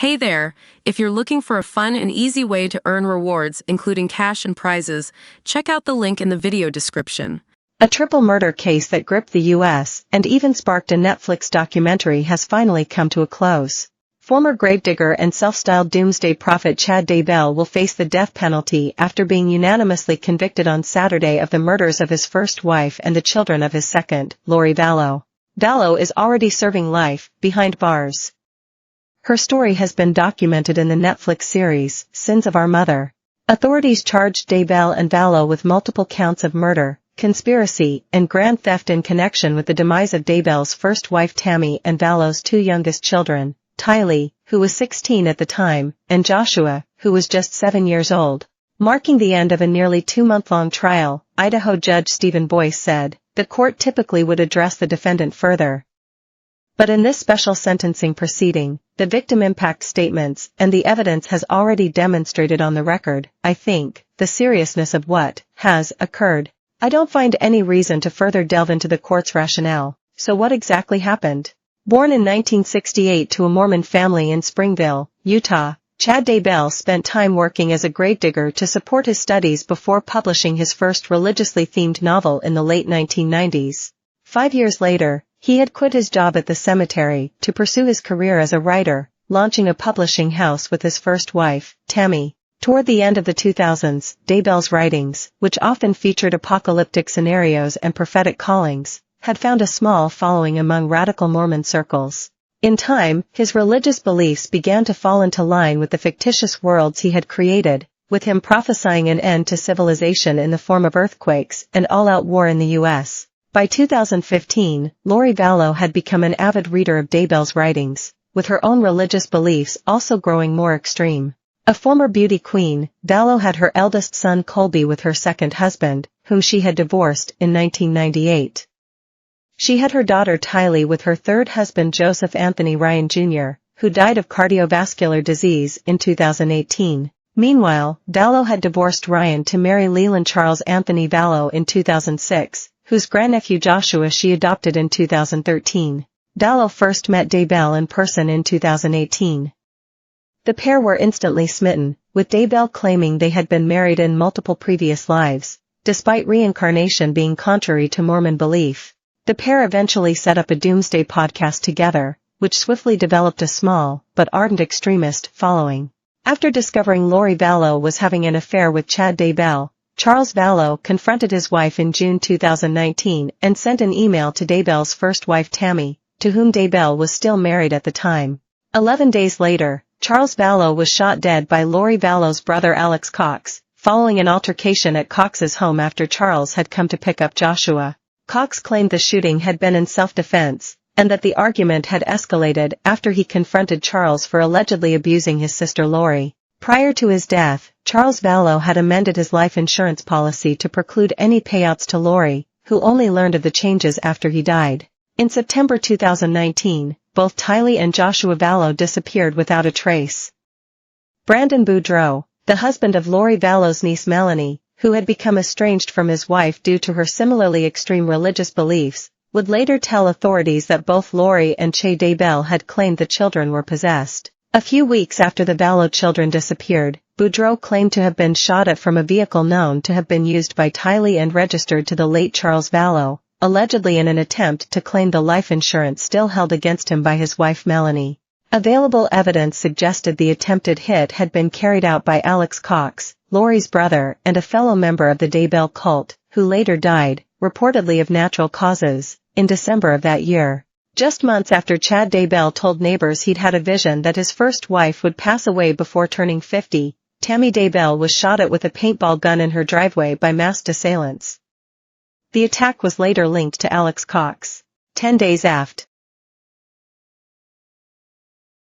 Hey there! If you're looking for a fun and easy way to earn rewards, including cash and prizes, check out the link in the video description. A triple murder case that gripped the U.S. and even sparked a Netflix documentary has finally come to a close. Former gravedigger and self-styled doomsday prophet Chad Daybell will face the death penalty after being unanimously convicted on Saturday of the murders of his first wife and the children of his second, Lori Vallow. Vallow is already serving life behind bars. Her story has been documented in the Netflix series, Sins of Our Mother. Authorities charged Daybell and Vallow with multiple counts of murder, conspiracy, and grand theft in connection with the demise of Daybell's first wife Tammy and Vallow's two youngest children, Tylee, who was 16 at the time, and Joshua, who was just 7 years old. Marking the end of a nearly 2-month-long trial, Idaho Judge Stephen Boyce said, the court typically would address the defendant further. But in this special sentencing proceeding, the victim impact statements and the evidence has already demonstrated on the record, I think, the seriousness of what has occurred. I don't find any reason to further delve into the court's rationale. So what exactly happened? Born in 1968 to a Mormon family in Springville, Utah, Chad Daybell spent time working as a gravedigger to support his studies before publishing his first religiously themed novel in the late 1990s. 5 years later, he had quit his job at the cemetery to pursue his career as a writer, launching a publishing house with his first wife, Tammy. Toward the end of the 2000s, Daybell's writings, which often featured apocalyptic scenarios and prophetic callings, had found a small following among radical Mormon circles. In time, his religious beliefs began to fall into line with the fictitious worlds he had created, with him prophesying an end to civilization in the form of earthquakes and all-out war in the U.S. By 2015, Lori Vallow had become an avid reader of Daybell's writings, with her own religious beliefs also growing more extreme. A former beauty queen, Vallow had her eldest son Colby with her second husband, whom she had divorced in 1998. She had her daughter Tylee with her third husband Joseph Anthony Ryan Jr., who died of cardiovascular disease in 2018. Meanwhile, Vallow had divorced Ryan to marry Leland Charles Anthony Vallow in 2006. Whose grandnephew Joshua she adopted in 2013. Vallow first met Daybell in person in 2018. The pair were instantly smitten, with Daybell claiming they had been married in multiple previous lives, despite reincarnation being contrary to Mormon belief. The pair eventually set up a doomsday podcast together, which swiftly developed a small, but ardent extremist following. After discovering Lori Vallow was having an affair with Chad Daybell, Charles Vallow confronted his wife in June 2019 and sent an email to Daybell's first wife Tammy, to whom Daybell was still married at the time. 11 days later, Charles Vallow was shot dead by Lori Vallow's brother Alex Cox, following an altercation at Cox's home after Charles had come to pick up Joshua. Cox claimed the shooting had been in self-defense, and that the argument had escalated after he confronted Charles for allegedly abusing his sister Lori. Prior to his death, Charles Vallow had amended his life insurance policy to preclude any payouts to Lori, who only learned of the changes after he died. In September 2019, both Tylee and Joshua Vallow disappeared without a trace. Brandon Boudreau, the husband of Lori Vallow's niece Melanie, who had become estranged from his wife due to her similarly extreme religious beliefs, would later tell authorities that both Lori and Chad Daybell had claimed the children were possessed. A few weeks after the Vallow children disappeared, Boudreau claimed to have been shot at from a vehicle known to have been used by Tylee and registered to the late Charles Vallow, allegedly in an attempt to claim the life insurance still held against him by his wife Melanie. Available evidence suggested the attempted hit had been carried out by Alex Cox, Lori's brother and a fellow member of the Daybell cult, who later died, reportedly of natural causes, in December of that year. Just months after Chad Daybell told neighbors he'd had a vision that his first wife would pass away before turning 50, Tammy Daybell was shot at with a paintball gun in her driveway by masked assailants. The attack was later linked to Alex Cox. 10 days after